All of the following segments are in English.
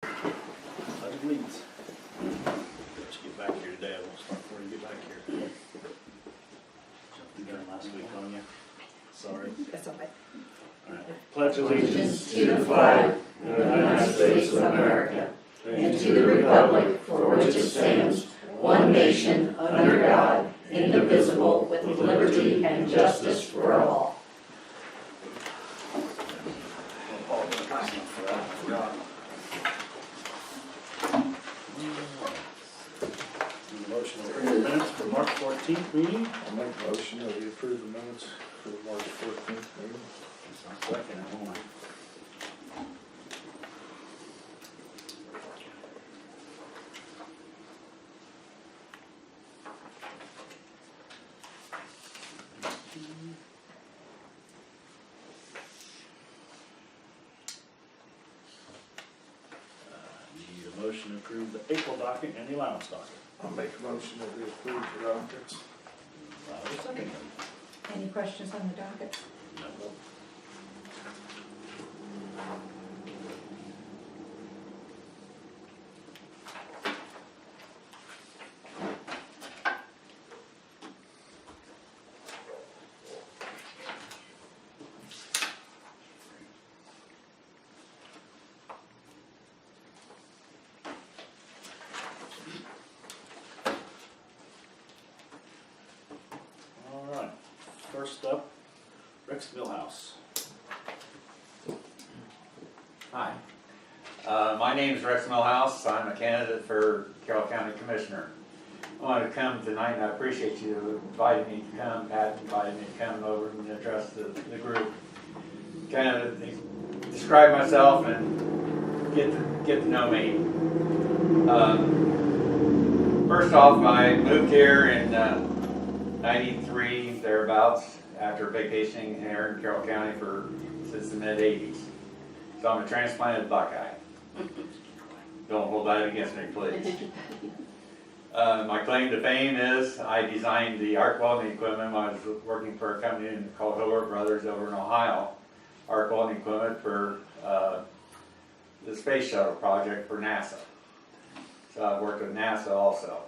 Please. Let you get back here today. I won't start before you get back here. Jumped the gun last week on you. Sorry. That's all right. All right. Pledge allegiance to the flag of the United States of America and to the republic for which it stands, one nation, under God, indivisible, with liberty and justice for all. Motion to approve the minutes for March 14th meeting. I'll make a motion that we approve the minutes for the March 14th meeting. Second, hold on. Need a motion to approve the April docket and the allowance docket. I'll make a motion that we approve the dockets. Second. Any questions on the docket? No. All right. First up, Rex Millhouse. Hi, my name is Rex Millhouse. I'm a candidate for Carroll County Commissioner. I wanted to come tonight, and I appreciate you inviting me to come. Pat invited me to come over and address the group. Kind of describe myself and get to know me. First off, I moved here in 93, thereabouts, after vacationing here in Carroll County since the mid-80s. So I'm a transplanted Buckeye. Don't hold that against me, please. My claim to fame is I designed the arc welding equipment when I was working for a company called Hobart Brothers over in Ohio. Arc welding equipment for the space shuttle project for NASA. So I've worked with NASA also.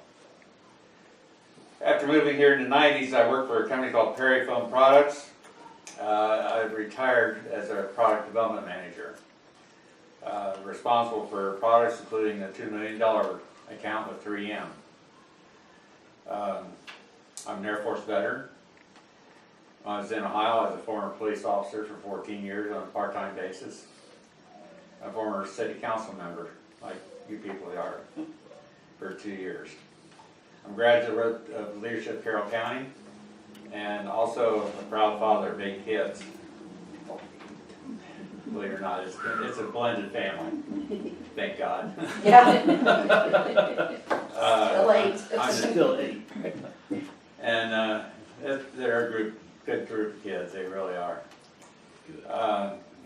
After moving here in the 90s, I worked for a company called Perry Foam Products. I retired as a product development manager. Responsible for products including a $2 million account with 3M. I'm an Air Force veteran. I was in Ohio as a former police officer for 14 years on a part-time basis. A former city council member, like you people are, for 2 years. I'm a graduate of Leadership Carroll County, and also a proud father of 8 kids. Believe it or not, it's a blended family. Thank God. Yeah. Still 8. I'm still 8. And they're a good group of kids. They really are.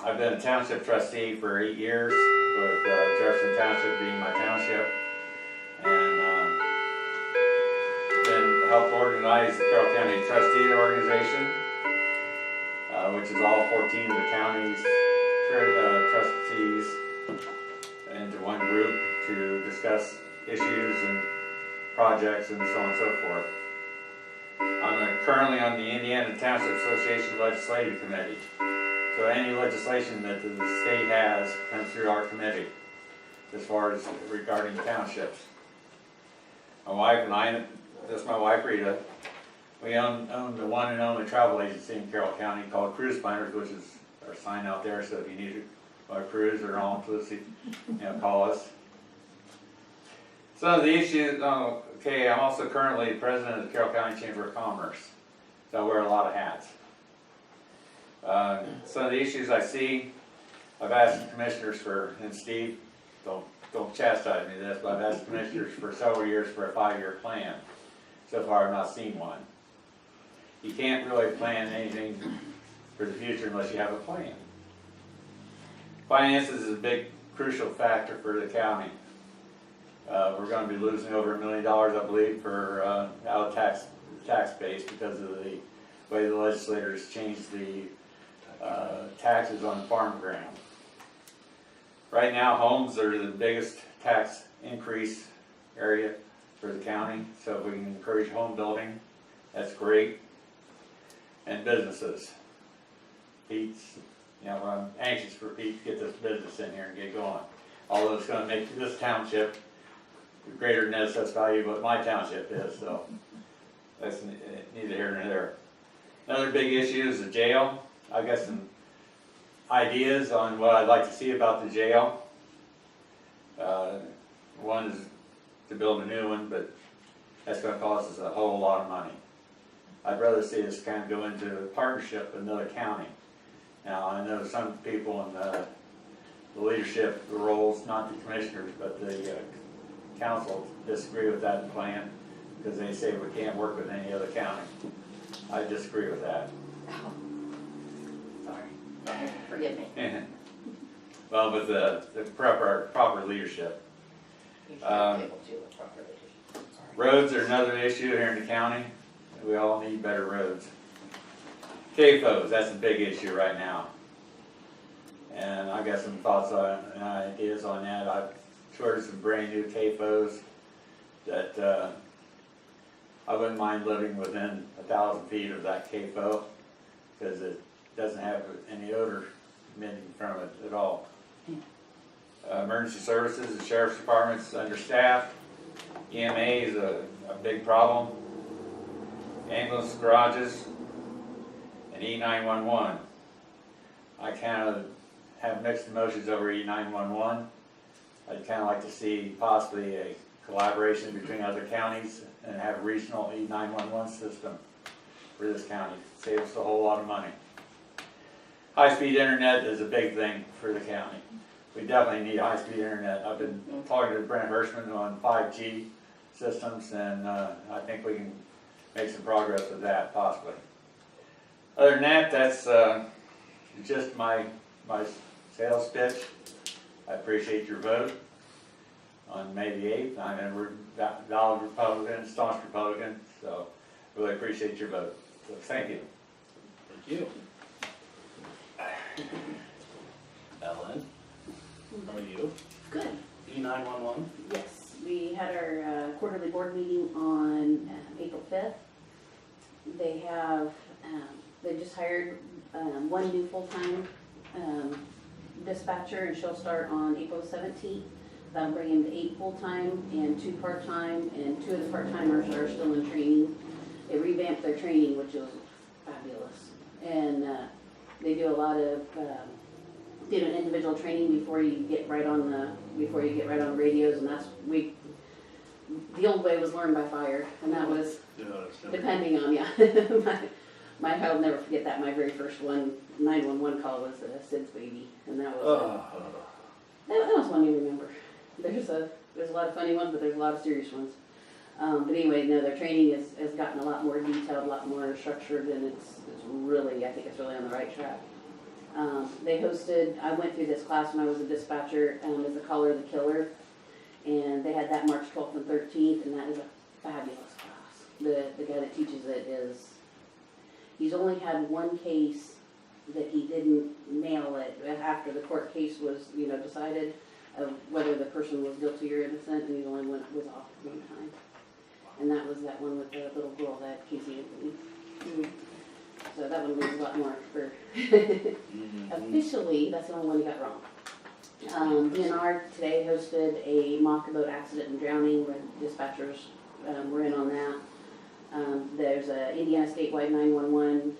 I've been a township trustee for 8 years, with Jefferson Township being my township, and then helped organize the Carroll County Trustee Organization, which is all 14 of the county's trustees into one group to discuss issues and projects and so on and so forth. I'm currently on the Indiana Township Association Legislative Committee. So any legislation that the state has comes through our committee as far as regarding townships. My wife and I, that's my wife Rita, we own the one and only travel agency in Carroll County called Cruise Planners, which is our sign out there, so if you need a cruise or all inclusive, call us. Some of the issues, okay, I'm also currently president of the Carroll County Chamber of Commerce, so I wear a lot of hats. Some of the issues I see, I've asked commissioners for, and Steve, don't chastise me this, but I've asked commissioners for several years for a 5-year plan. So far I've not seen one. You can't really plan anything for the future unless you have a plan. Finances is a big, crucial factor for the county. We're going to be losing over $1 million, I believe, for out of tax base because of the way the legislators changed the taxes on farm ground. Right now, homes are the biggest tax increase area for the county, so if we can encourage home building, that's great. And businesses. Pete's, I'm anxious for Pete to get this business in here and get going. Although it's gonna make this township greater than assessed value what my township is, so that's neither here nor there. Another big issue is the jail. I got some ideas on what I'd like to see about the jail. One is to build a new one, but that's going to cost us a whole lot of money. I'd rather see us kind of go into a partnership with another county. Now, I know some people in the leadership roles, not the commissioners, but the council disagree with that plan because they say we can't work with any other county. I disagree with that. Sorry, forgive me. Well, with the proper leadership. You should be able to with proper leadership. Sorry. Roads are another issue here in the county. We all need better roads. CAFOs, that's a big issue right now. And I got some thoughts on and ideas on that. I've toured some brand new CAFOs that I wouldn't mind living within 1,000 feet of that CAFO because it doesn't have any odor emitting from it at all. Emergency services, the sheriff's department's understaffed. EMA is a big problem. Ambulance garages and E911. I kind of have mixed emotions over E911. I'd kind of like to see possibly a collaboration between other counties and have a regional E911 system for this county. Save us a whole lot of money. High-speed internet is a big thing for the county. We definitely need high-speed internet. I've been talking to Brent Hirschman on 5G systems, and I think we can make some progress with that, possibly. Other than that, that's just my sales pitch. I appreciate your vote on May the 8th. I'm a valid Republican, staunch Republican, so really appreciate your vote. So thank you. Thank you. Ellen, how are you? Good. E911? Yes, we had our quarterly board meeting on April 5th. They have, they just hired one new full-time dispatcher, and she'll start on April 17th. That'll bring in 8 full-time and 2 part-time, and 2 of the part-timers are still in training. They revamped their training, which is fabulous. And they do a lot of did an individual training before you get right on the radios, and that's the old way was learn by fire, and that was depending on I'll never forget that. My very first 911 call was Sid's baby, and that was that was one you remember. There's a lot of funny ones, but there's a lot of serious ones. But anyway, no, their training has gotten a lot more detailed, a lot more structured, and it's really, I think it's really on the right track. They hosted, I went through this class when I was a dispatcher as the caller, the killer, and they had that March 12th and 13th, and that is a fabulous class. The guy that teaches it he's only had one case that he didn't nail it after the court case was, decided of whether the person was guilty or innocent, and he only was off one time. And that was that one with the little girl, that Casey Anthony. So that one leaves a lot more for officially, that's the only one he got wrong. DNR today hosted a mock boat accident and drowning where dispatchers were in on that. There's a Indiana statewide 911.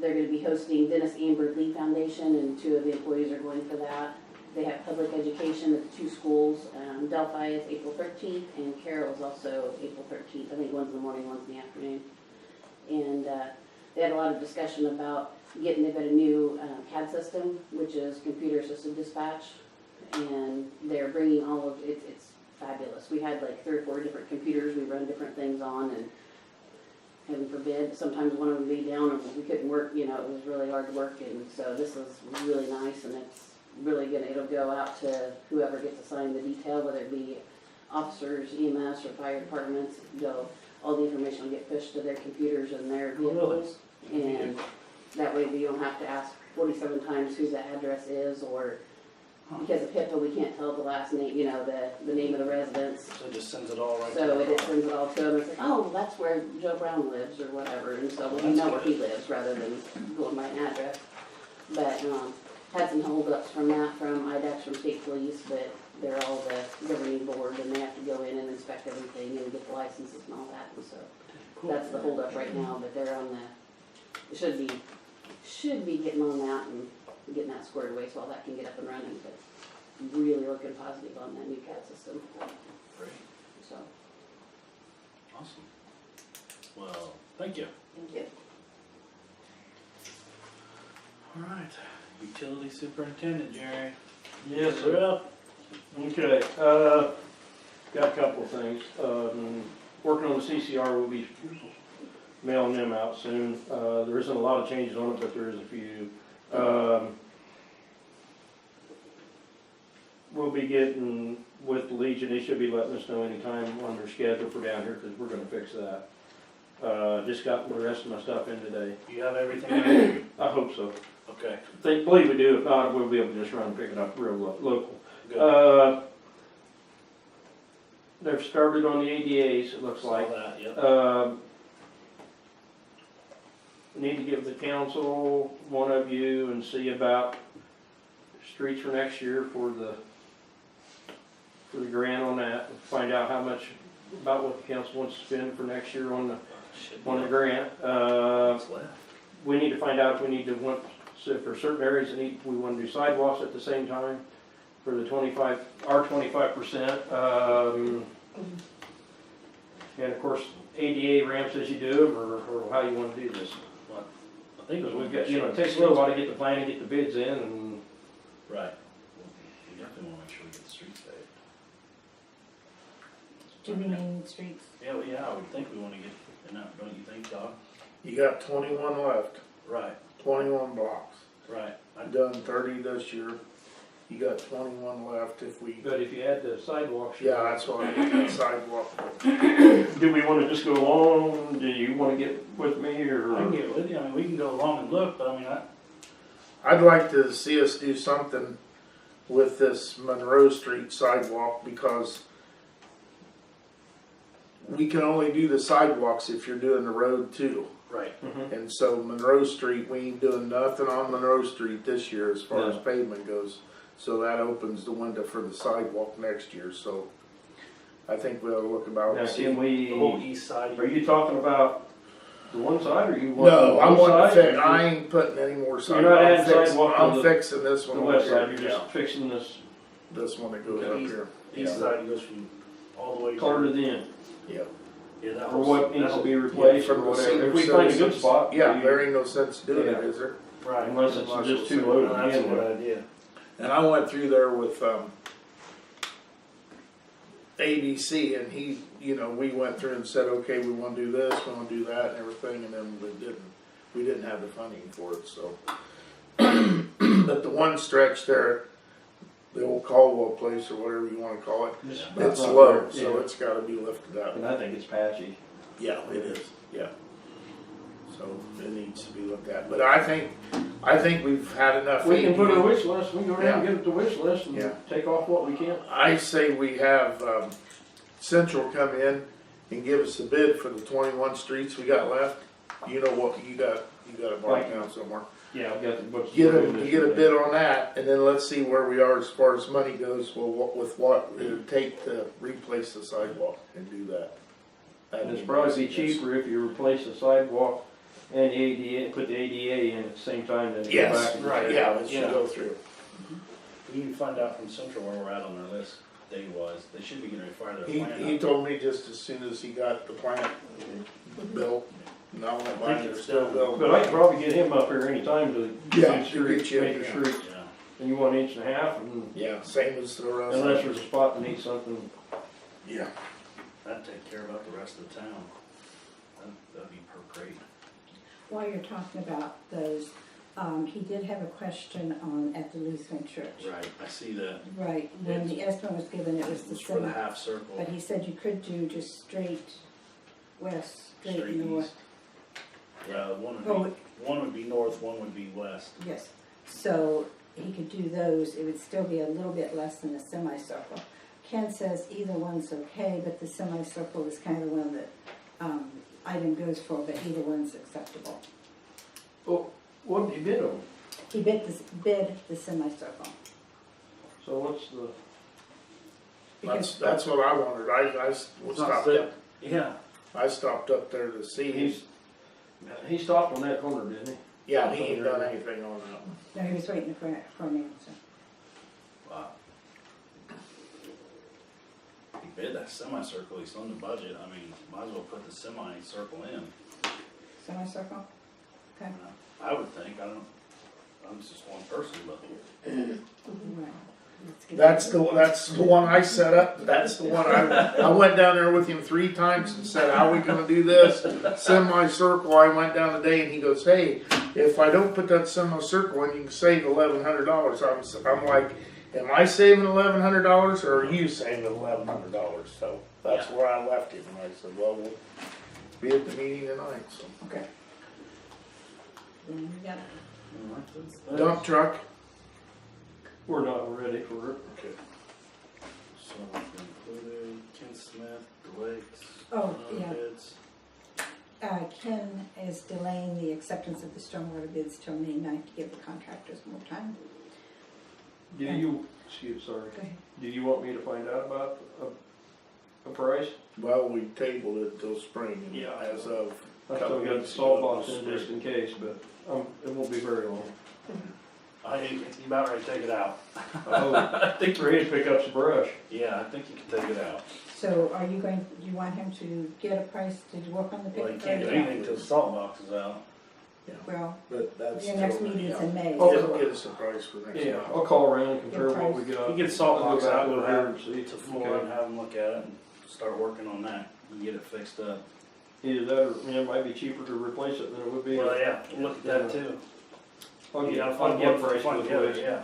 They're going to be hosting Dennis Amber Lee Foundation, and 2 of the employees are going for that. They have public education at the 2 schools. Delphi is April 13th, and Carroll is also April 13th. I think one's in the morning, one's in the afternoon. And they had a lot of discussion about they've got a new CAD system, which is computer assisted dispatch, and they're bringing all of it. It's fabulous. We had like 3 or 4 different computers we run different things on, and heaven forbid, sometimes one of them would be down and we couldn't work, it was really hard to work, and so this is really nice, and it's really it'll go out to whoever gets assigned the detail, whether it be officers, EMS, or fire departments. All the information will get pushed to their computers and their vehicles, and that way you don't have to ask 47 times who the address is, or because of HIPAA, we can't tell the last name, you know, the name of the residence. So it just sends it all right to So the it phone. sends it all to them, it's like, oh, that's where Joe Brown lives or whatever, and so we know where he lives rather than going by an address. But, had some holdups from that, from IDEX, from state police, but they're all the governing board and they have to go in and inspect everything and get the licenses and all that, and so that's the holdup right now, but they're on the, should be getting on that and getting that squared away so all that can get up and running, but really looking positive on that new CAD system, Great, so, awesome. Well, thank you. thank you. All right, utility superintendent, Jerry. Yes, You're sir. up. Okay, got a couple of things. Working on the CCR, we'll be mailing them out soon. There isn't a lot of changes on it, but there is a few. We'll be getting with the Legion, they should be letting us know anytime on their schedule for down here, because we're gonna fix that. Just got the rest of my stuff in today. You have everything in? I hope so. Okay, They believe we do, if not, we'll be able to just run and pick it up real local. good. They've started on the ADAs, it looks Saw like. that, yep. Need to give the council, one of you, and see about streets for next year for the grant on that. Find out how much, about what the council wants to spend for next year on Should be the grant. what's left. We need to find out if we need to so for certain areas that we want to do sidewalks at the same time for the 25%. And of course, ADA ramps as you do them, or how you want to do this. I think Because we've got, you know, it takes a little while to get the plan and get the bids in, and Right. We definitely want to make sure we get the streets paved. Do we mean streets? Yeah, well, yeah, I would think we want to get, don't you think, Doc? You got 21 left, Right, 21 blocks. right. I've done 30 this year. You got 21 left if we, but if you add the sidewalks. yeah, that's why I did that sidewalk. Do we want to just go along? Do you want to get with me, or? I can get with you, I mean, we can go along and look, but I mean, I'd like to see us do something with this Monroe Street sidewalk because we can only do the sidewalks if you're doing the road too. right. Mhm. And so Monroe Street, we ain't doing nothing on Monroe Street this year as far as No. pavement goes. So that opens the window for the sidewalk next year, so I think we'll look about. Now, see- can The whole we, east side. are you talking about the one side, or you want? No, I both want to sides, fix, or I ain't putting any more You're sidewalk. not adding sidewalk to I'm the- fixing this The one west over side, here. you're just Yeah, fixing this this one that goes Okay. up here. East side goes from all the way. clear to the end, Yeah. Yeah, that or whole. what needs that to be whole- replaced, or From the whatever. senior If we find a good citizens. spot. Yeah, we- there ain't no sense doing it, Yeah. is there? Right. Unless it's just too low No, to that's a begin with. good idea. And I went through there with ABC, and he, you know, we went through and said, okay, we want to do this, we want to do that, and everything, and then we didn't have the funding for it. So, but the one stretch there, the old Caldwell place or whatever you want to call it, Just it's about low, there, so yeah. it's got to be lifted up. And I think it's patchy. Yeah, it is. Yeah. So it needs to be looked at. But I think we've had enough. We can put a ADA. wish list, we can go ahead and Yeah. get it to wish list and Yeah. take off what we can. I say we have Central come in and give us a bid for the 21 streets we got left. You know what you got? You got it marked down somewhere. Yeah, I've got the books. Get a bid on that, and then let's see where we are as far as money goes. Well, with what it would take to replace the sidewalk and do that. And it's probably be cheaper if you replace the sidewalk and the ADA, put the ADA in at the same time than to go Yes, back. and- Right. Yeah, it should Yeah. go through. We can find out from Central where we're at on their list, day-wise. They should be getting ready to fire their plan He up. told me just as soon as he got the plant built, and I went by, they're still building. But I can probably get him up here anytime to Yeah, make to sure, get you, make the yeah. street, Yeah, and you want 1.5 inches, and Yeah, same as the rest. unless there's a spot that needs something. Yeah. that'd take care about the rest of the town. That'd be great. While you're talking about those, he did have a question on, at the Lutheran Church. Right, I see that. Right, when the estimate was given, it was the It's for the same, half circle, but he said you could do just straight west, straight straight north. east. Yeah, Oh, one would be north, one would be west. yes, so he could do those, it would still be a little bit less than a semicircle. Ken says either one's okay, but the semicircle is kind of the one that, item goes for, but either one's acceptable. Well, what did you bid on? He bid the semicircle. So what's the, That's what I wondered, I stopped up, Yeah. I stopped up there to see. he stopped on that corner, didn't he? Yeah, he ain't done anything on that one. No, he was waiting for an answer. Wow. He bid that semicircle, he's on the budget, I mean, might as well put the semicircle in. Semicircle? Okay. I would think, I'm just one person, but. Right. That's the one I set up, that's the one I went down there with him 3 times and said, how are we gonna do this? Semicircle, I went down today and he goes, hey, if I don't put that semicircle in, you can save $1,100. I'm like, am I saving $1,100 or are you saving $1,100? So that's where I left him and I said, well, we'll be at the meeting tonight, so. Okay. Then we got it. Dump truck. We're not ready for it. Okay. So included Ken Smith, the Lakes. Oh, yeah. Bids. Ken is delaying the acceptance of the stormwater bids till May 9th to give the contractors more time. Do you, sorry, Go ahead. do you want me to find out about a price? Well, we tabled it till spring and Yeah. as of. I still got the salt box in just in case, but, it won't be very long. I think you about ready to take it out. Oh, I think we're ready to pick up some brush. Yeah, I think you can take it out. So are you do you want him to get a price to work on the Well, you picture? can't do anything till the salt box is out. Well, But that's. your next till- meeting's in May. Oh, so- Get us a price for next Yeah, month. I'll call around and compare what we got. You get the salt I'll box go back out, over we'll here have and see. it to Flora Okay. and have them look at it and start working on that and get it fixed up. Either that or, it might be cheaper to replace it than it would be. Well, yeah, look at that too. I'll get, Yeah, I'll get price both ways. Yeah.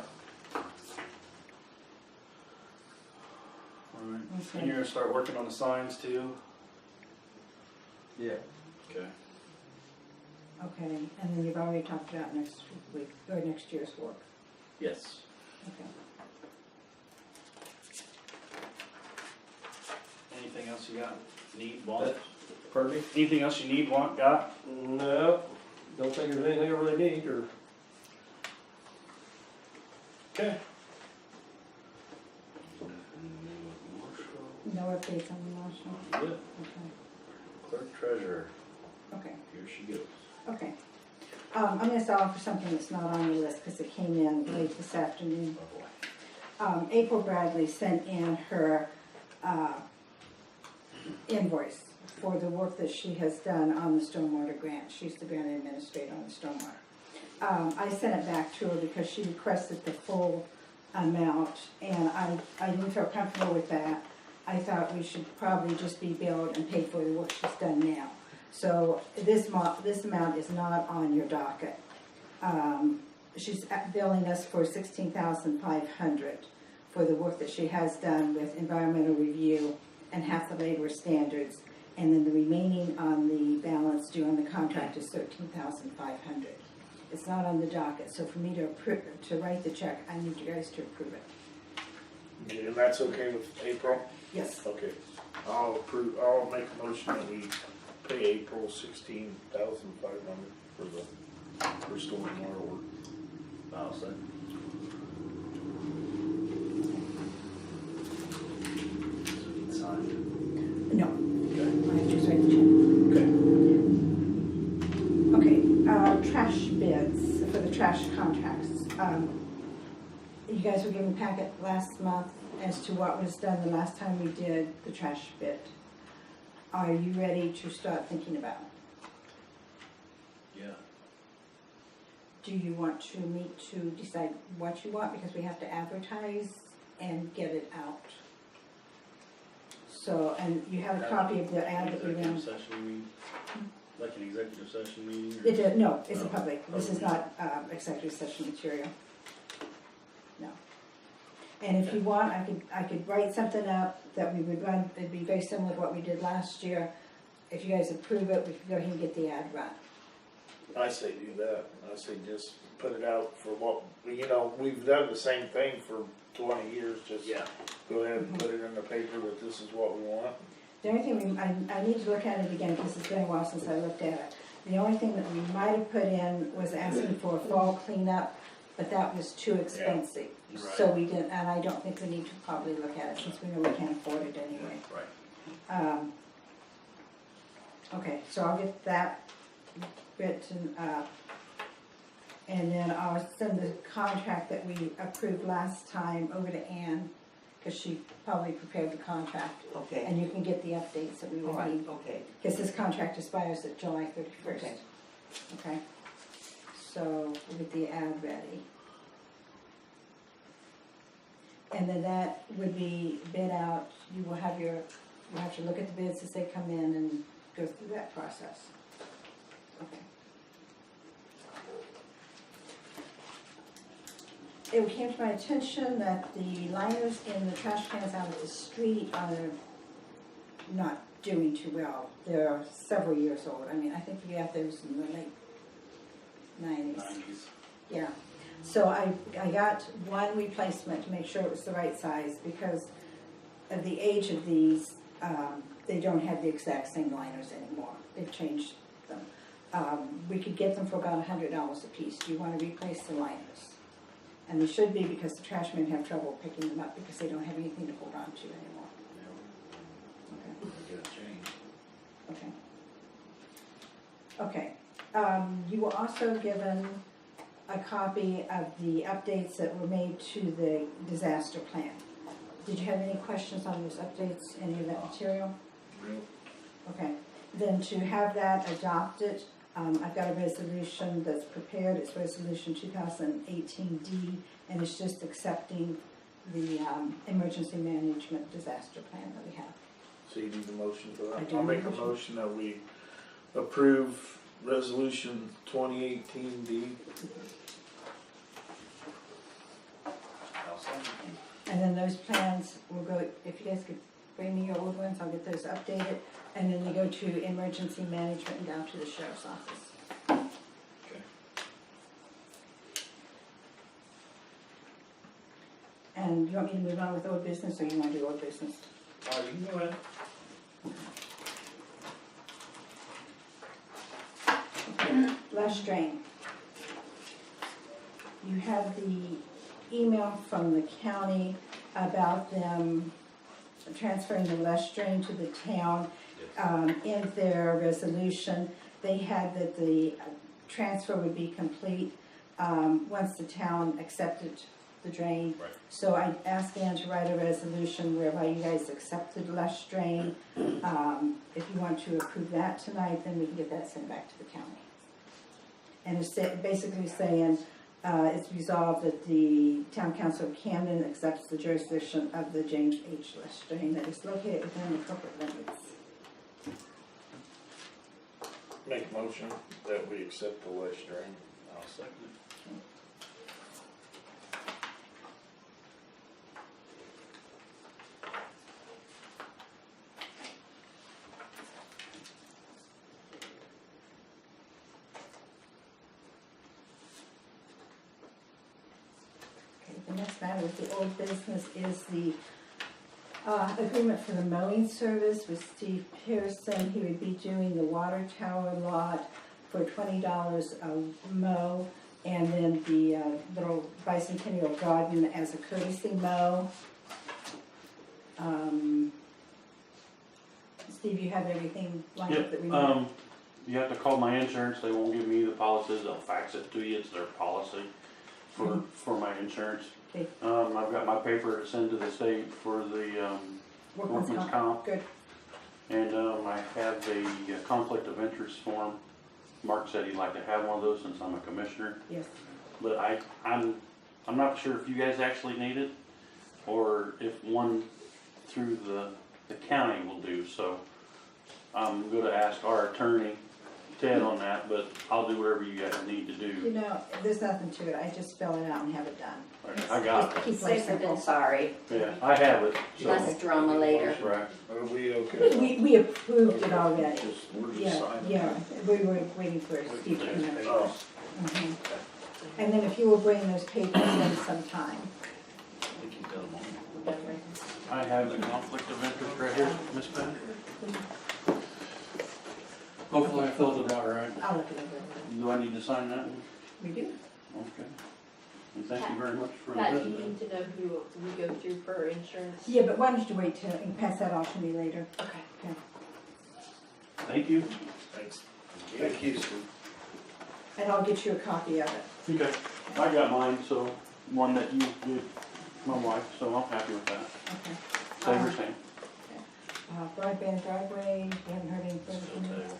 Alright, and Okay. you're gonna start working on the signs too? Yeah. Okay. Okay, and then you've already talked about next week, or next year's work. Yes. Okay. Anything else you got? Need, want? Pardon me? Anything else you need, want, got? No, don't think there's anything I really need, or, Okay. No updates on the Marshall? Good. Okay. Clerk treasurer, Okay. here she goes. Okay. I'm gonna start off with something that's not on your list because it came in late this afternoon. Oh boy. April Bradley sent in her invoice for the work that she has done on the stormwater grant. She's the grant administrator on the stormwater. I sent it back to her because she requested the full amount, and I didn't feel comfortable with that. I thought we should probably just be billed and paid for the work she's done now. So this amount is not on your docket. She's billing us for $16,500 for the work that she has done with environmental review and half the labor standards, and then the remaining on the balance due on the contract is $13,500. It's not on the docket, so for me to approve, to write the check, I need you guys to approve it. Okay, and that's okay with April? Yes. Okay. I'll make a motion that we pay April $16,500 for stormwater work. I'll say. Sign. No, Okay. I just write the check. Okay. Okay, trash bids for the trash contracts. You guys were given a packet last month as to what was done the last time we did the trash bid. Are you ready to start thinking about it? Yeah. Do you want to meet to decide what you want, because we have to advertise and get it out? So, and you have a copy of the ad that we ran. Executive session meeting, like an executive session meeting? or- No, it's a No. public, this is not executive session material. No. And if you want, I could write something up that we would run, it'd be very similar to what we did last year. If you guys approve it, we can go ahead and get the ad run. I say do that. I say just put it out for what, we've done the same thing for 20 years, just Yeah. go ahead and put it in the paper that this is what we want. The only thing, I need to look at it again because it's been a while since I looked at it. The only thing that we might have put in was asking for a fall cleanup, but that was too expensive. Right. So we didn't, and I don't think we need to probably look at it since we know we can't afford it anyway. Right. Okay, so I'll get that written up. And then I'll send the contract that we approved last time over to Ann, because she probably prepared the contract. Okay, And you can get the updates that we all will right, need, okay. because this contract expires at July 31st. Okay. Okay? So we'll get the ad ready. And then that would be bid out, you will have to look at the bids as they come in and go through that process. Okay. It came to my attention that the liners in the trash cans out at the street are not doing too well. They're several years old. I mean, I think we got those in the late 90s. 90s. Yeah. So I got one replacement to make sure it was the right size because of the age of these, they don't have the exact same liners anymore. They've changed them. We could get them for about $100 a piece. Do you want to replace the liners? And they should be because the trash men have trouble picking them up because they don't have anything to hold on to anymore. Okay. Good change. Okay. Okay. You were also given a copy of the updates that were made to the disaster plan. Did you have any questions on those updates, any of that material? No. Okay. Then to have that adopted, I've got a resolution that's prepared. It's resolution 2018D, and it's just accepting the emergency management disaster plan that we have. So you need a motion for I that? do I'll need a make a motion. motion that we approve resolution 2018D. I'll second. And then those plans will go, if you guys could bring me your old ones, I'll get those updated. And then they go to emergency management and down to the sheriff's office. Okay. And you want me to move on with old business, or you want to do old business? You can go ahead. Lush drain. You have the email from the county about them transferring the lush drain to the town. In their resolution, they had that the transfer would be complete once the town accepted the drain. Right. So I asked Ann to write a resolution whereby you guys accepted lush drain. If you want to approve that tonight, then we can get that sent back to the county. And it's basically saying, it's resolved that the Town Council of Camden accepts the jurisdiction of the James H. Lush drain that is located within the corporate limits. Make a motion that we accept the West drain. I'll second it. Okay, the next matter with the old business is the agreement for the mowing service with Steve Pearson. He would be doing the water tower lot for $20 a mow, and then the little bicentennial garden as a courtesy mow. Steve, you have everything lined up that we need? You have to call my insurance, they won't give me the policies, they'll fax it to you, it's their policy for my insurance. Okay. I've got my paper to send to the state for the, workman's comp. Good. And, I have a conflict of interest form. Mark said he'd like to have one of those since I'm a commissioner, Yes. but I'm not sure if you guys actually need it, or if one through the county will do, so I'm gonna ask our attorney Ted on that, but I'll do whatever you guys need to You do. know, there's nothing to it, I just fill it out and have it done. I got it. Keep life Safer than simple. sorry. Yeah, I have it, so. Less drama later. Right. Are we okay? We approved it already. We're just Yeah, signing. yeah, we were waiting for Steve to come in. Oh, Mhm. And then if you will bring those papers in sometime. I think you've got them all. I have the conflict of interest right here, Miss Pat. Hopefully I filled it out right. I'll look it over. Do I need to sign that one? We do? Okay. And thank you very much for Pat, do you visiting. need to know who we go through for insurance? Yeah, but why don't you wait till, and pass that off to me later. Okay. Thank you. thanks. Thank you, Steve. And I'll get you a copy of it. Okay. I got mine, so one that you did, my wife, so I'm happy with that. Okay. Save her same. Broadband driveway, we haven't heard anything Still from you. table.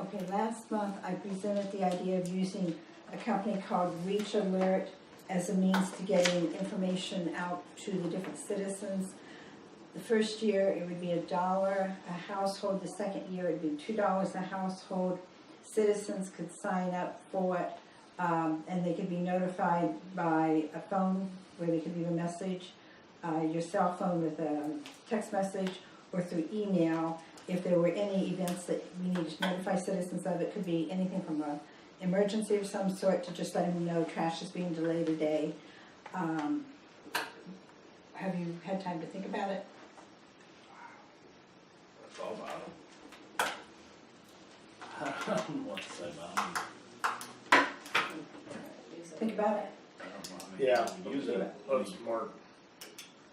Okay, last month I presented the idea of using a company called Reach Alert as a means to getting information out to the different citizens. The first year it would be $1 a household, the second year it would be $2 a household. Citizens could sign up for it, and they could be notified by a phone where they could leave a message, your cell phone with a text message, or through email. If there were any events that we needed to notify citizens of, it could be anything from an emergency of some sort to just let them know trash is being delayed a day. Have you had time to think about it? That's all about them. I don't know what to say about them. Think about it. I don't know how many Yeah, people use it. That's Mark.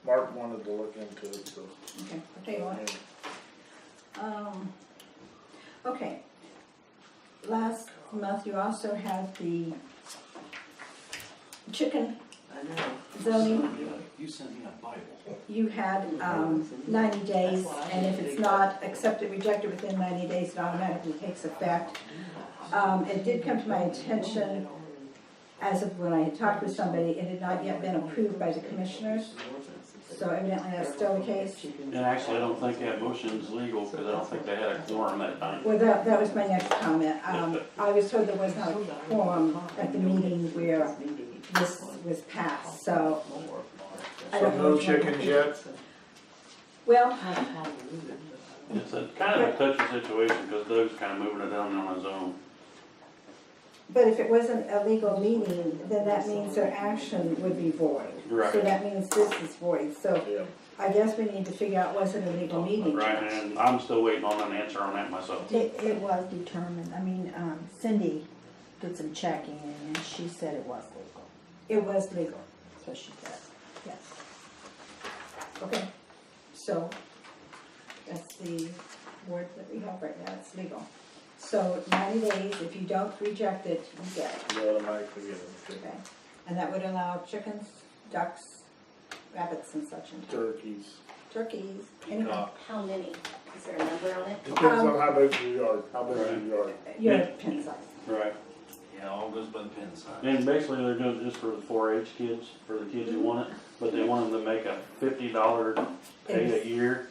Mark wanted to look into it, so. Okay, I'll tell you what. Okay. Last month you also had the chicken I know. zoning. You sent me a Bible. You had 90 days, and if it's not accepted, rejected within 90 days, it automatically takes effect. It did come to my attention, as of when I had talked with somebody, it had not yet been approved by the commissioners, so evidently that's still the case. And actually, I don't think that motion's legal, because I don't think they had a quorum that time. Well, that was my next comment. I was told there was not a quorum at the meeting where this was passed, so I So don't know. no which one. chickens yet? Well, It's a kind of a touchy situation, because Doug's kind of moving it down on his own. but if it wasn't a legal meeting, then that means their action would be void. Right. So that means this is void, so Yeah. I guess we need to figure out, was it a legal meeting? Right, and I'm still waiting on an answer on that myself. It was determined, I mean, Cindy did some checking and she said it was legal, It was legal, so she said, yes. okay. So, that's the word that we have right now, it's legal. So 90 days, if you don't reject it, you get it, You automatically get it. okay? And that would allow chickens, ducks, rabbits and such, and Turkeys. turkeys, anything. Peacock. How many? Is there a number on it? Depends on how big your yard, how big your yard. Your pen size. Right. Yeah, all goes by the pin sign. And basically, they're doing it just for the 4-H kids, for the kids who want it, but they want them to make a $50 pay a year.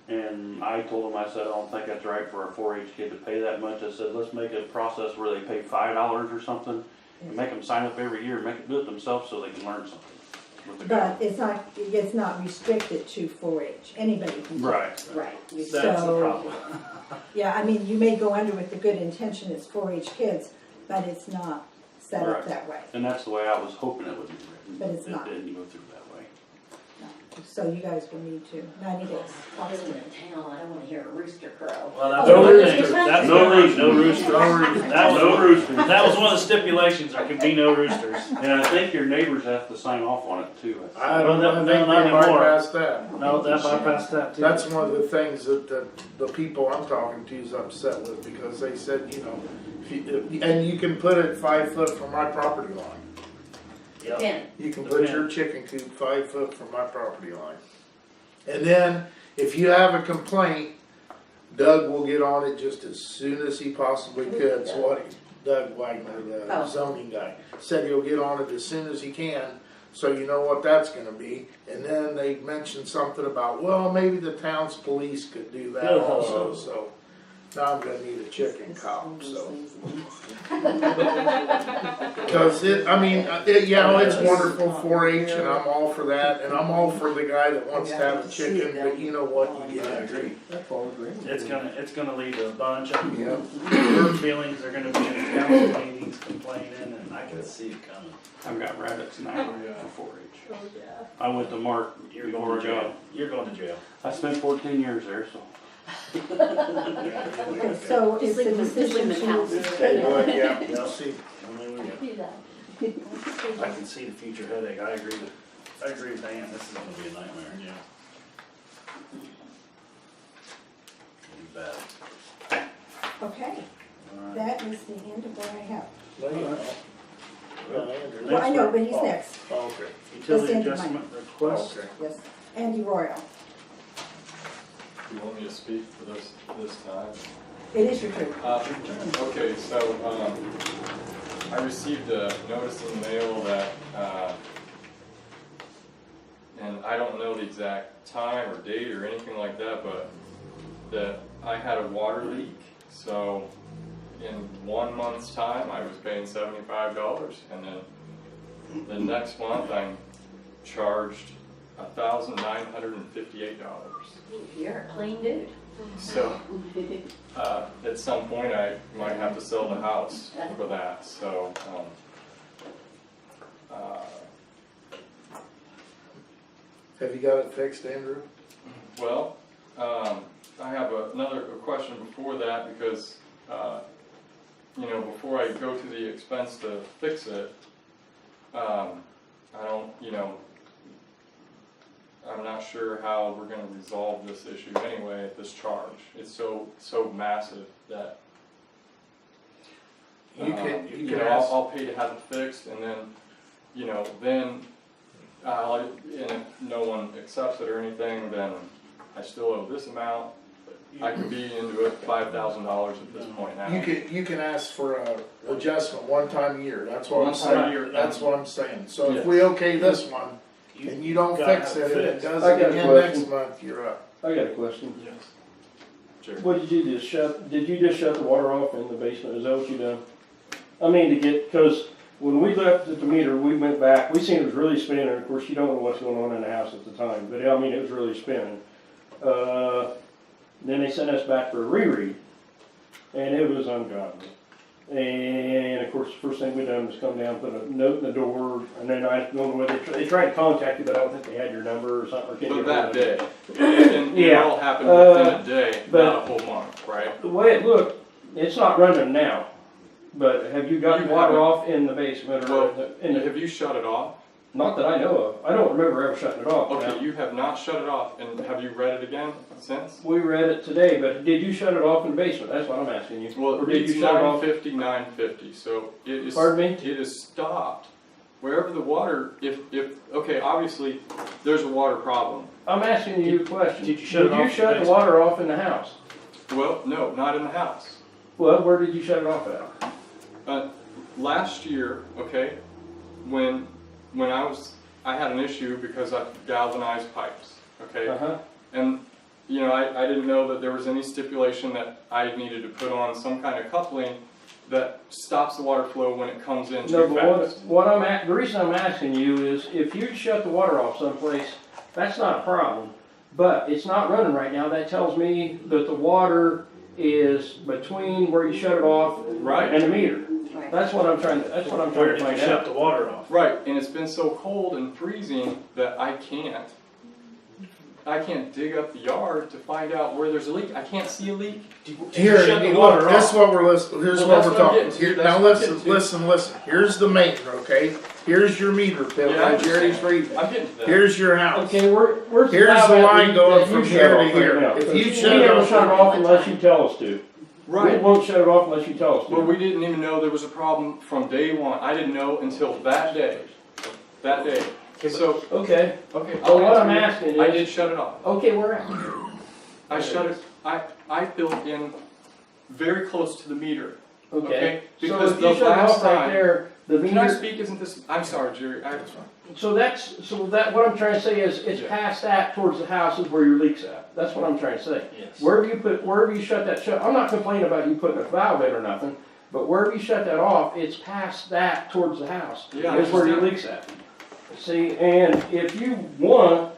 And I told them, I said, I don't think that's right for a 4-H kid to pay that much. I said, let's make a process where they pay $5 or something, and make them sign up every year, make it do it themselves so they can learn something with the But government. it's not restricted to 4-H, anybody can do it. Right. Right. That's the So, problem. yeah, I mean, you may go under with the good intention, it's 4-H kids, but it's not set up Right. that way. And that's the way I was hoping it would be written. But it's not. It didn't go through that way. So you guys will need to, 90 days. I live in a town, I don't wanna hear a rooster crow. Well, that's No what I roosters. think. That's No what I think. No roosters. roosters. That was, No roosters. that was one of the stipulations, there could be no roosters. And I think your neighbors have to sign off on it too. I don't Well, think no, they not anymore. bypass that. No, that bypassed that too. That's one of the things that the people I'm talking to is upset with, because they said, you know, and you can put it 5 foot from my property line. Yep. 10. You can put your chicken coop 5 foot from my property line. And then, if you have a complaint, Doug will get on it just as soon as he possibly could. So what, Doug Wagner, the Oh. zoning guy, said he'll get on it as soon as he can, So you know what that's gonna be. And then they mentioned something about, well, maybe the town's police could do that also, so. Now I'm gonna need a chicken cop, so. Cause it's wonderful 4-H and I'm all for that, and I'm all for the guy that wants to have a chicken, but you know what, you I get agree. That's all agreed. It's gonna lead to a bunch of Yeah. hurt feelings, they're gonna be in the council meetings complaining, and I can see it coming. I've got rabbits now for 4-H. Oh, yeah. I went to Mark You're before going I to got. jail. You're going to jail. I spent 14 years there, so. Okay, so is the Just leave decision the to house. Okay, good, yeah, yeah, see. Do that. I can see the future headache, I agree with Ann, this is gonna be a nightmare. Yeah. It'll be bad. Okay, Alright. that is the end of what I have. No, you don't. Well, I know, but he's Oh. next. Oh, okay. Utility Let's end adjustment request. Okay. Yes, Andy Royal. You want me to speak for this time? It is your turn. Okay, so, I received a notice in the mail that, and I don't know the exact time or date or anything like that, but that I had a water leak. So in 1 month's time, I was paying $75, and then the next month I'm charged $1,958. You're a clean dude. So at some point I might have to sell the house for that. So Have you got it fixed, Andrew? well, I have another question before that, because before I go to the expense to fix it, I don't, I'm not sure how we're gonna resolve this issue anyway at this charge. It's so massive that, You can I'll pay to have it fixed, and then, then, and if no one accepts it or anything, then I still owe this amount. I could be into it $5,000 at this point now. You can ask for a adjustment one time a year, that's what I'm One time a saying, year. that's what I'm saying. So if Yes. we okay this one, and you don't gotta fix have it, and it fixed. does I got a again question. next month, you're up. I got a question. Yes. Sure. What did you just did you just shut the water off in the basement? Is that what you done? I mean, because when we left at the meter, we went back, we seen it was really spinning. Of course, you don't know what's going on in the house at the time, but I mean, it was really spinning. Then they sent us back for a reread, and it was ungodly. And of course, the first thing we done was come down, put a note in the door, and then I don't know whether they tried to contact you, but I don't think they had your number or something. Or can't But get that hold of you. day, and it Yeah. all happened within a day, but- not a whole month, right? The way it looked, it's not running now. But have you got You water haven't. off in the basement or Well, in the? have you shut it off? Not that I know of. I don't remember ever shutting it off. Okay, Now, you have not shut it off, and have you read it again since? we read it today, but did you shut it off in the basement? That's what I'm asking you. Well, Or it did reads you shut it off? 950, so it is. Pardon me? It is stopped. Wherever the water, okay, obviously, there's a water problem. I'm asking you a question. Did you shut it off in Did the you shut the basement? water off in the house? Well, no, not in the house. Well, where did you shut it off at? Last year, okay, when I had an issue because I galvanized pipes, okay? Uh-huh. And, I didn't know that there was any stipulation that I needed to put on some kind of coupling that stops the water flow when it comes in No, too but fast. the reason I'm asking you is if you shut the water off someplace, that's not a problem. But it's not running right now. That tells me that the water is between where you shut it off Right. and the meter. That's what I'm trying to Where find did you shut out. the water off? Right, and it's been so cold and freezing that I can't dig up the yard to find out where there's a leak. I can't see a leak. Here, shut the look, water this is off. what we're listening, here's Well, what that's we're what I'm talking, getting to. here, That's now what I'm listen, getting to. listen, here's the meter, okay? Here's your meter bill, Yeah, I like Jerry's understand. reading. I'm getting to that. Here's your house. Okay, where's Here's valve the at line that going you from shut here to off right here. now? If 'Cause you we shut it never off- shut it off unless you tell us to. We Right. won't shut it off unless you tell us to. Well, we didn't even know there was a problem from day one. I didn't know until that day. That day. So, Okay. okay. So what I'm answer asking you. I is- did shut it off. Okay, we're at. I shut it. I built in very close to the meter. Okay. Okay, So because if the you shut it last off right time- there, The Can I meter, speak? Isn't this, I'm sorry, Jerry, so what I'm trying to say is, it's Yeah. past that towards the house is where your leak's at. That's what I'm trying to say. Yes. Wherever you shut that shut, I'm not complaining about you putting a valve in or nothing, but wherever you shut that off, it's past that towards the house. Yeah, I Is where your understand. leak's at. See, and if you want,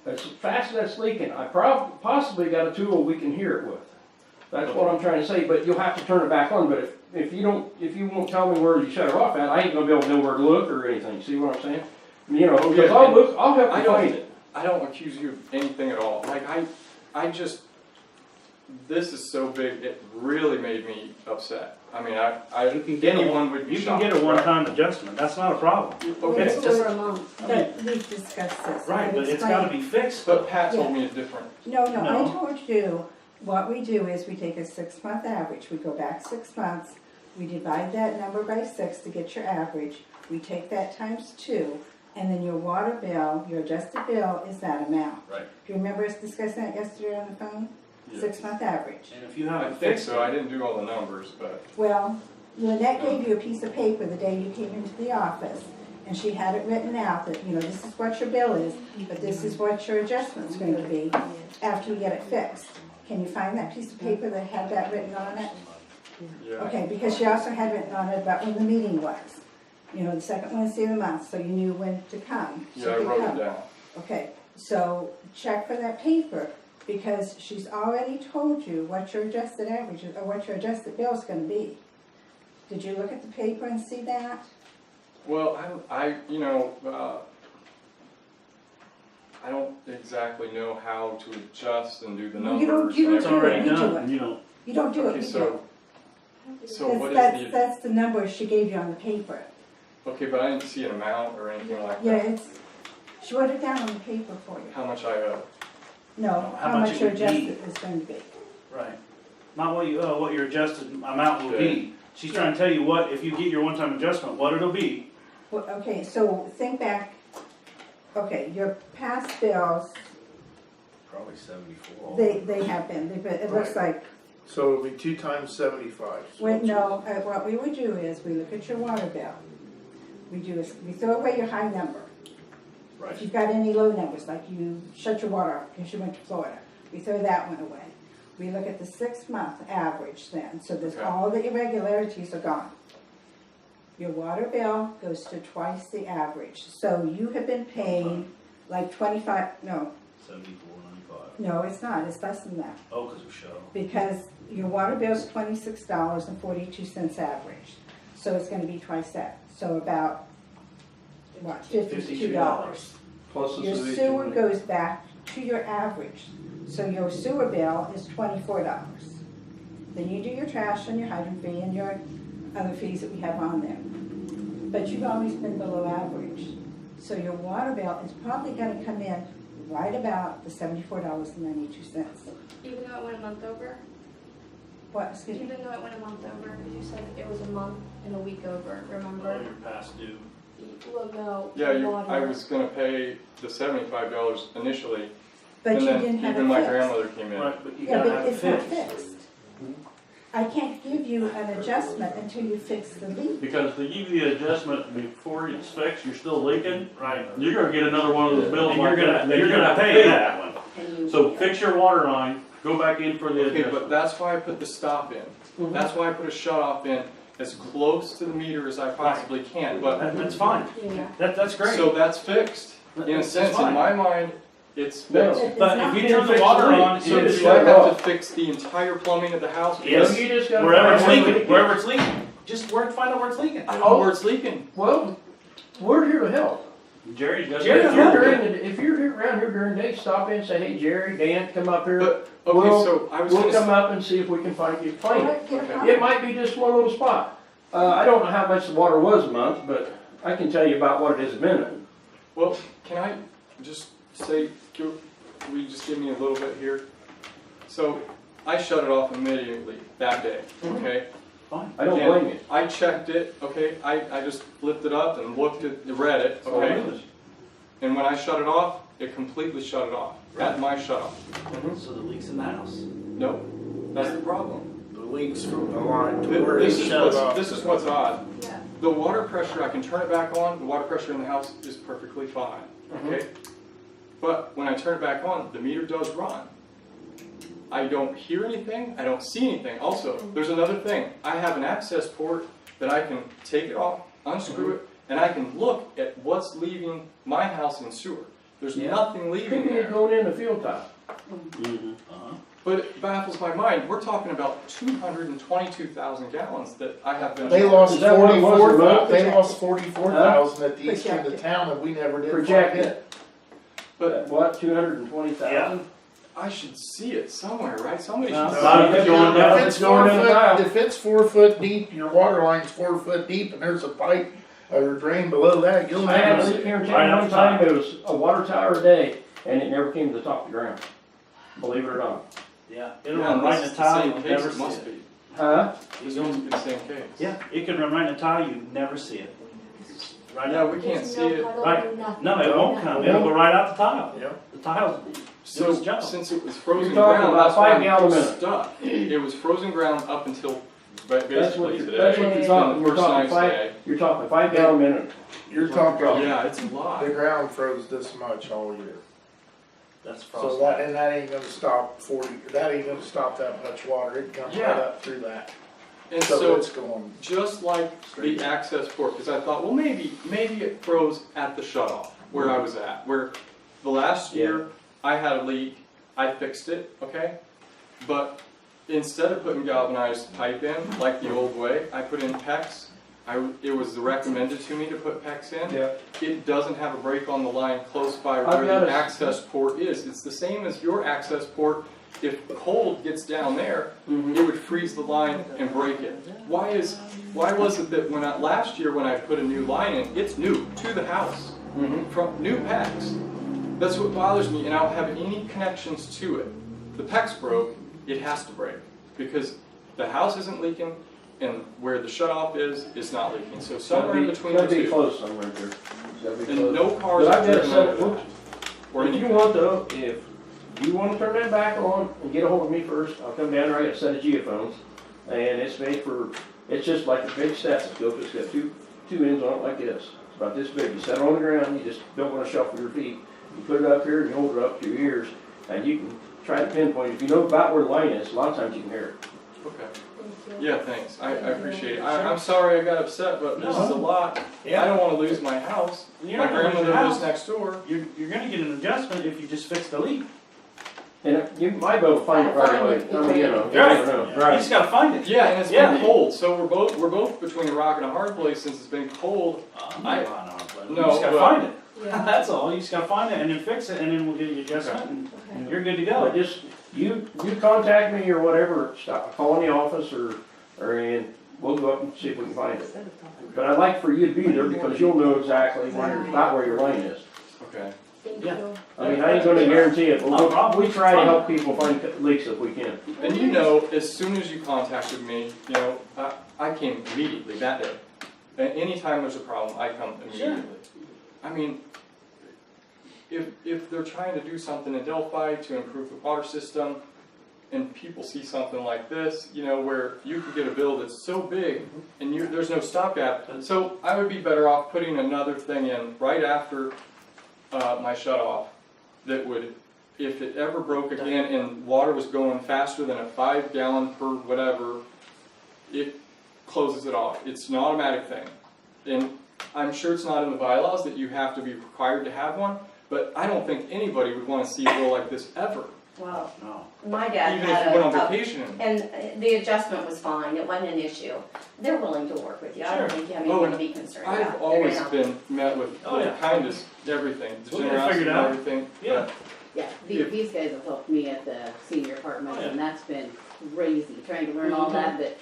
as fast as that's leaking, I possibly got a tool we can hear it with. That's what I'm trying to say, but you'll have to turn it back on, but if you won't tell me where you shut it off at, I ain't gonna be able to know where to look or anything, see what I'm saying? You know, Oh, because yeah, I'll help I you don't- find it. I don't accuse you of anything at all. Like, I just, this is so big, it really made me upset. I mean, You can get anyone would be You can shocked. get a one-time adjustment, that's not a problem. Okay, It's just- over a month. But we've discussed this. Right, I've but it's explained- gotta be fixed. but Pat told me a different. No, I No. told you, what we do is we take a 6-month average, we go back 6 months, we divide that number by 6 to get your average, we take that times 2, and then your water bill, your adjusted bill is that amount. Right. Do you remember us discussing that yesterday on the phone? Yes. 6-month average. And if you I haven't think fixed so, it, I didn't do all the numbers, but, Well, Lynette gave you a piece of paper the day you came into the office, and she had it written out that, you know, this is what your bill is, but this is what your adjustment's going to be after you get it fixed. Can you find that piece of paper that had that written on it? yeah. Okay, because she also had written on it about when the meeting was. You know, the second Wednesday of the month, so you knew when to come. Yeah, So I you wrote come. it down. Okay, so check for that paper, because she's already told you what your adjusted average, or what your adjusted bill's gonna be. Did you look at the paper and see that? Well, you know, I don't exactly know how to adjust and do the Well, numbers. you don't and do it's it, everything. already we do done, it. you don't. You don't do it, Okay, we do it. so what is That's the number she gave you on the paper. okay, but I didn't see an amount or anything like Yeah, that. she wrote it down on the paper for you. How much I owe. No, How how much much it your would be. adjusted is going to be. Right. Not what your adjusted amount will Okay. be. She's trying to tell you what, if you get your one-time adjustment, what it'll be. Well, okay, so think back, okay, your past bills, Probably 74. they have been, it looks like, So it'll be 2 times 75. So wait, it's- no, what we would do is, we look at your water bill. We throw away your high number. If Right. you've got any low numbers, like you shut your water off because you went to Florida, we throw that one away. We look at the 6-month average then, so that Okay. all the irregularities are gone. Your water bill goes to twice the average, so you have been paying like 25, no, 74.95. no, it's not, it's less than that. Oh, because we shut off. Because your water bill's $26.42 average, so it's gonna be twice that, so about, what, $52. Plus the Your sewage. sewer goes back to your average, so your sewer bill is $24. Then you do your trash and your hydrant fee and your other fees that we have on there. But you've always been below average, so your water bill is probably gonna come in right about the $74.92. Even though it went a month over? What, excuse me? Even though it went a month over, because you said it was a month and a week over, Oh, remember? you're past due. Well, no. Yeah, water. I was gonna pay the $75 initially, But and you then didn't have even it my fixed. grandmother came in. Right, but you Yeah, gotta but have it it's not fixed. fixed. I can't give you an adjustment until you fix the leak. Because they give you the adjustment before it's fixed, you're still leaking, Right. you're gonna get another one of those bills And like you're that. gonna, then you're gonna pay that one. And you- So fix your water line, go back in for the Okay, but adjustment. that's why I put the stop in. That's why I put a shut off in as close to the meter as I possibly can, but, That's fine. Yeah. That's great. so that's fixed. In a That's sense, fine. in my mind, it's No. fixed. But It's if you not- turn the fix water the leak. on, So You do just I shut it have off. to fix the entire plumbing of the house? Yes. You just gotta wherever it's find leaking, out. wherever it's leaking, just find out where it's leaking. I don't know where it's leaking. Well, we're here to help. Jerry's got. Jerry, If yeah. you're here around here during the day, stop in and say, hey, Jerry, Dan, come up here. But, okay, We'll- so I was We'll gonna, come up and see if we can find you, find it. Get a Okay. pump. It might be just one little spot. I don't know how much the water was a month, but I can tell you about what it is a minute. well, can I just say, can you just give me a little bit here? So, I shut it off immediately that day, okay? Fine. I don't And blame you. I checked it, okay, I just lifted up and looked at, read it, That's all it okay? is. And when I shut it off, it completely shut it off, at my shut off. So the leak's in the house. Nope, that's the problem. The leaks from the line to where This he is shut it off. what's odd. Yeah. the water pressure, I can turn it back on, the water pressure in the house is perfectly fine, okay? But when I turn it back on, the meter does run. I don't hear anything, I don't see anything. Also, there's another thing. I have an access port that I can take it off, unscrew it, and I can look at what's leaving my house in sewer. There's nothing leaving Could be there. going in the field top. But it baffles my mind. We're talking about 222,000 gallons that I have been. They lost Is that what it was, the road? They lost 44,000 at the east end of town, and we never did Projected. it. But What, 220,000? I should see it somewhere, right? Somebody No. should. Not if it's going down. If it's going in the tile. if it's 4 foot deep, your water line's 4 foot deep, and there's a pipe or a drain below that, you'll I had never a see leak it. here in Right town up one top. time, it was a water tower a day, and it never came to the top of the ground. Believe it or not. Yeah, it'll Yeah, run right in this the is tile, same you'll case, never it see must it. be. Huh? This must be the same case. Yeah, it could run right in the tile, you never see it. Right Yeah, out. we can't There's see no it. puddle, Right. nothing. No, it won't come, it'll go right out the tile. Yeah. The tile's, So its job. since it was frozen You're talking ground, about that's why 5 gallon a I'm minute. stuck. It was frozen ground up until That's what basically you're, today. that's what you're It's talking, been you're the first talking nice day. you're talking 5 gallon a minute. You're talking, Yeah, it's a lot. the ground froze this much all year. that's So frost. that, and that ain't gonna stop that ain't gonna stop that much water, it comes right Yeah. up through that. And So so, it's going, just like the access port, because I thought, well, maybe it froze at the shutoff where I was at. Where the last year I had a leak, I fixed it, okay? But instead of putting galvanized pipe in like the old way, I put in PEX. It was recommended to me to put PEX in. Yeah. It doesn't have a break on the line close by I've where got the a- access port is. It's the same as your access port. If cold gets down there, it would freeze the line and break it. Why was it that last year when I put a new line in, it's new to the house from new PEX? That's what bothers me, and I don't have any connections to it. The PEX broke, it has to break because the house isn't leaking and where the shutoff is not leaking. So somewhere in between the It's gotta be two. close somewhere there. It's gotta be And close. no cars But are I've got to driven set over it, that. whoops. Or If you anything. want though, if you want to turn that back on and get a hold of me first, I'll come down there, I got a set of geophones. And it's made for, it's just like a big stethoscope, it's got two ends on it like this. It's about this big, you set it on the ground, you just don't want to shuffle your feet. You put it up here, you hold it up to your ears, and you can try to pinpoint, if you know about where the line is, a lot of times you can hear it. Okay. Yeah, thanks. I appreciate it. I'm sorry I got upset, but this is a lot. I don't want to lose my house. You're My not gonna lose your grandmother lives house. next door. You're gonna get an adjustment if you just fix the leak. And you might be able to find it right away, I mean, you know, you Right. never know. You just gotta find it. Yeah, and it's Yeah. been cold, so we're both between a rock and a hard place since it's been cold. You No, just gotta but- find it. Yeah. That's all, you just gotta find it and then fix it and then we'll get you adjustment and you're good to But go. just, you contact me or whatever, stop, call in the office or and we'll go up and see if we can find it. But I'd like for you to be there because you'll know exactly about where your line is. Okay. Thank Yeah. you. I mean, I ain't gonna guarantee it, No but problem. we try to help people find leaks if we can. And you know, as soon as you contacted me, you know, I came immediately that day. And anytime there's a problem, I come immediately. I mean, if they're trying to do something in Delphi to improve the water system, and people see something like this, you know, where you could get a bill that's so big and there's no stopgap. So I would be better off putting another thing in right after my shutoff that would, if it ever broke again and water was going faster than a 5 gallon per whatever, it closes it off. It's an automatic thing. And I'm sure it's not in the bylaws that you have to be required to have one, but I don't think anybody would want to see a bill like this ever, Well, No. my dad even if had you went on vacation. and the adjustment was fine, it wasn't an issue. They're willing to work with you, I don't Sure. think you have Oh, anything to and be concerned about. I've always They're gonna- been met with Oh, yeah. kindness, everything, the We'll get it generosity figured and out. everything. Yeah. Yeah, If- these guys have helped me at the senior apartment, Oh, yeah. and that's been crazy, trying to learn all that, but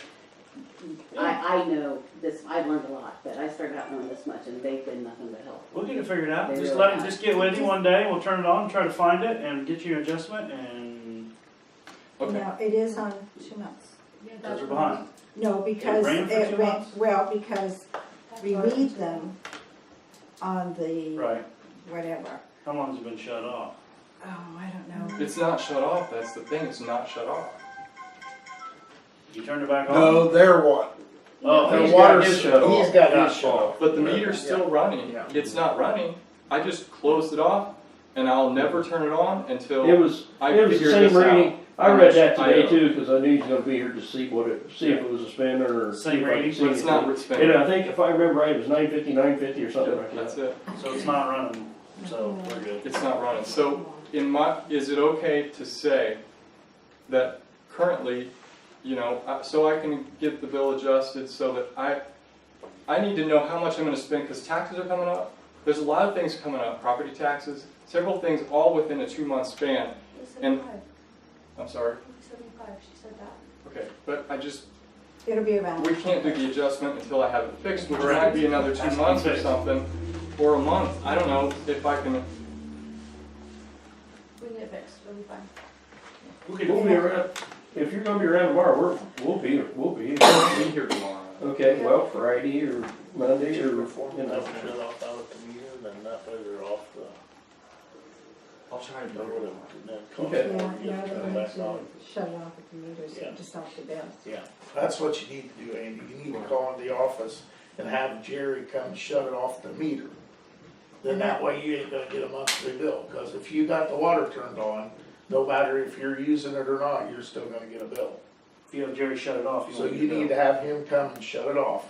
I know this, I've learned a lot, but I started out knowing this much, and they've been nothing but help. We'll get it figured out. They Just really let it, have. just get with you one day, we'll turn it on, try to find it and get you an adjustment and Okay. No, it is on 2 months. those are behind. No, because ran for 2 months? well, because we read them on the Right. whatever. How long has it been shut off? Oh, I don't know. It's not shut off, that's the thing, it's not shut off. You turned it back on? no, they're what? Oh, He's the got water's, his shut off. he's got his shut off. But the meter's still running. Yeah. It's not running. I just closed it off, and I'll never turn it on until It was I the figure same this out. reading. I How read much that I today owe. too, because I knew he was gonna be here to see see if it was a spinner or Same see if I reading, could see But it's not anything. what's spending. And I think if I remember right, it was 950 or something like That's that. it. So it's not running, so we're good. It's not running. So is it okay to say that currently, so I can get the bill adjusted so that I need to know how much I'm gonna spend, because taxes are coming up. There's a lot of things coming up, property taxes, several things all within a 2-month span. And, I'm sorry, 75, she said that. okay, but It'll be around. we can't do the adjustment until I have it fixed, which might be another 2 months or something, or a month. I don't know if I can, We can get it fixed, it'll be fine. We'll be around. If you're gonna be around tomorrow, we'll be here. I'll be here tomorrow. Okay, well, Friday or Monday or, Before we you know. shut off out at the meter, then that way they're off the, I'll try to or do whatever, it. and then cost Okay. Yeah, more, no, get they're it going back to on. shut it off at the meters, Yeah. just off the bill. Yeah, that's what you need to do, Andy, you need to call in the office and have Jerry come shut it off the meter. Then that way you ain't gonna get a monthly bill, cause if you got the water turned on, no matter if you're using it or not, you're still gonna get a bill. If you have Jerry shut it off, So you need to have him come and shut it off,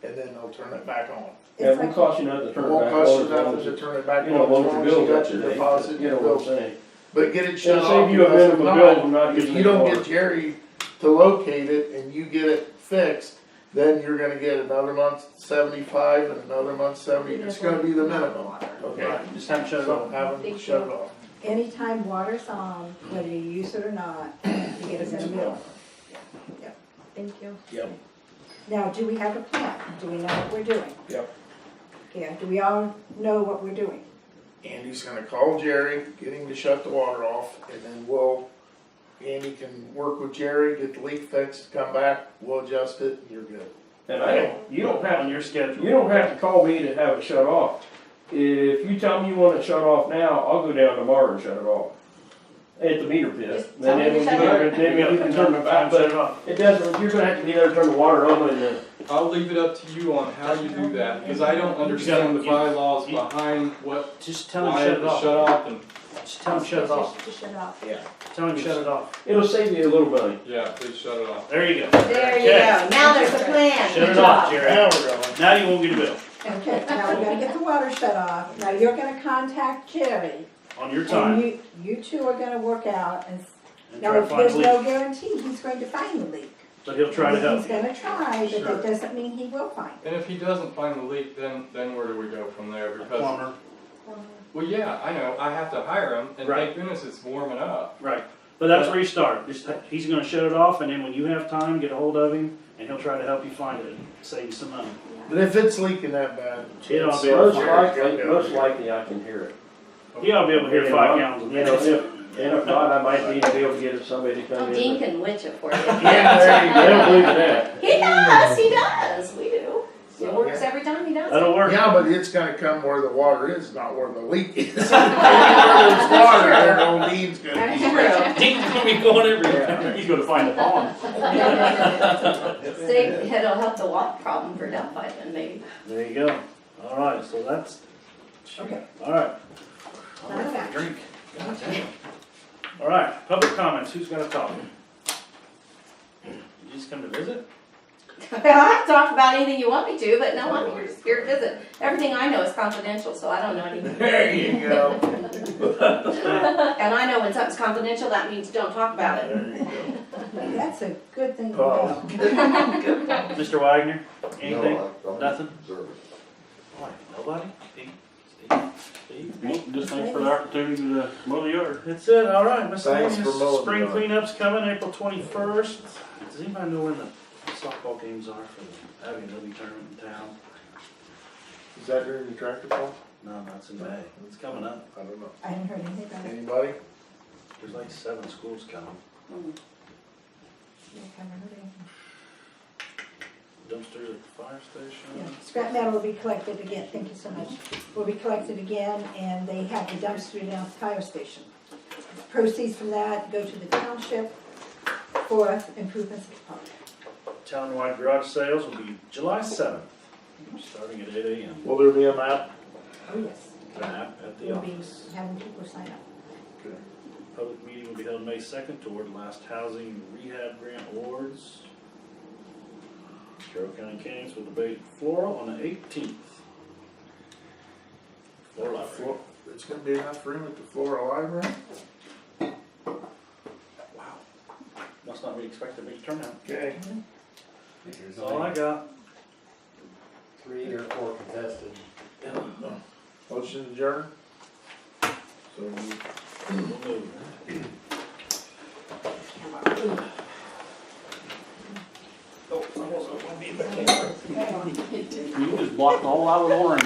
and then they'll turn it back on. Yeah, it won't cost you nothing to It turn it won't back cost on you as long nothing as to it's, turn it back on, you know, as long as long your as you bill's got up to your date. deposit, You your know what I'm bill. saying? But get it shut It'll off. save you a because minimum if bill not, from not if using you it don't anymore. get Jerry to locate it and you get it fixed, then you're gonna get another month 75 and another month 70, it's gonna be the minimum, okay? Right, just have him shut it So off. have him shut it off. Anytime water's on, whether you use it or not, you get a bill. Thank you. Yep. Now, do we have a plan? Do we know what we're doing? Yep. Yeah, do we all know what we're doing? Andy's gonna call Jerry, get him to shut the water off, and then Andy can work with Jerry, get the leak fixed, come back, we'll adjust it, you're good. And you don't have, On your schedule. you don't have to call me to have it shut off. If you tell me you want it shut off now, I'll go down tomorrow and shut it off. At the meter pit. Just tell me Then to we shut can, then we can turn it back, Shut it but off. it doesn't, you're gonna have to be there to turn the water on and then. I'll leave it up to you on how you do that, because I don't understand the bylaws behind what, Just tell him why shut it it was off. shut off, and, Just tell him shut it off. Just shut it off. Yeah. Tell him shut it off. It'll save you a little money. yeah, please shut it off. There you go. There you go, now there's a plan. Shut Good it off, job. Jerry. Now we're going. Now you won't get a bill. Okay, now we're gonna get the water shut off. Now you're gonna contact Jerry. On your And time. you two are gonna work out and, And now try to find there's the no leak. guarantee he's going to find the leak. But he'll try to help He's you. gonna try, but Sure. that doesn't mean he will find it. And if he doesn't find the leak, then where do we go from there? A Because, plumber. well, yeah, I know, I have to hire him, and Right. thank goodness it's warming up. Right. But that's where you start. He's gonna shut it off, and then when you have time, get a hold of him, and he'll try to help you find it, save you some money. But if it's leaking that bad, It'll it's- be Most okay. likely, most likely I can hear it. You ought to be able to hear You 5 know, gallons a You know, minute. and if not, I might need to be able to get somebody to come in. Dean can witch it for you. Yeah, there you I go. don't believe in that. He does, we do. It works every time he does it. That'll work. Yeah, but it's gonna come where the water is, not where the leak is. Where there's water, there no lead's gonna That's be. true. He's gonna be going everywhere. He's gonna find a pond. See, it'll help the water problem for Delphi then maybe. There you go. All right, so that's, Okay. all right. Not a fact. Drink. God damn. All right, public comments. Who's got to talk? You just come to visit? I can talk about anything you want me to, but no, I'm here to visit. Everything I know is confidential, so I don't know anything. There you go. And I know when something's confidential, that means don't talk about it. There you go. That's a good thing to Oh. know. Mr. Wagner? Anything? No, Nothing? service. All right, nobody? Steve? Steve? Just thanks for the opportunity to mow the yard. That's it, all right. Thanks for mowing the Spring yard. cleanup's coming, April 21st. Does anybody know when the softball games are for the Abbey Libby tournament in town? Is that during the tractor pull? No, that's in May. It's coming up. I don't know. I haven't heard anything about it. Anybody? There's like 7 schools coming. Yeah, I haven't heard anything. Dumpsters at the fire station. Yeah, scrap metal will be collected again, thank you so much, will be collected again, and they have the dumpster down at the fire station. Proceeds from that go to the township for improvements of the park. townwide garage sales will be July 7th, starting at 8 a.m. Will there be a map? Oh, yes. An app at the We'll be office. having people sign up. Public meeting will be held May 2nd toward last housing rehab grant awards. Carroll County Candidates will debate floral on the 18th. Floor library. It's gonna be enough room at the Flora Library? Wow. Must not be expected a big turnout. Okay. That's all I got. 3 or 4 contested. Motion adjourned? So We'll move. You just blocked all out with orange.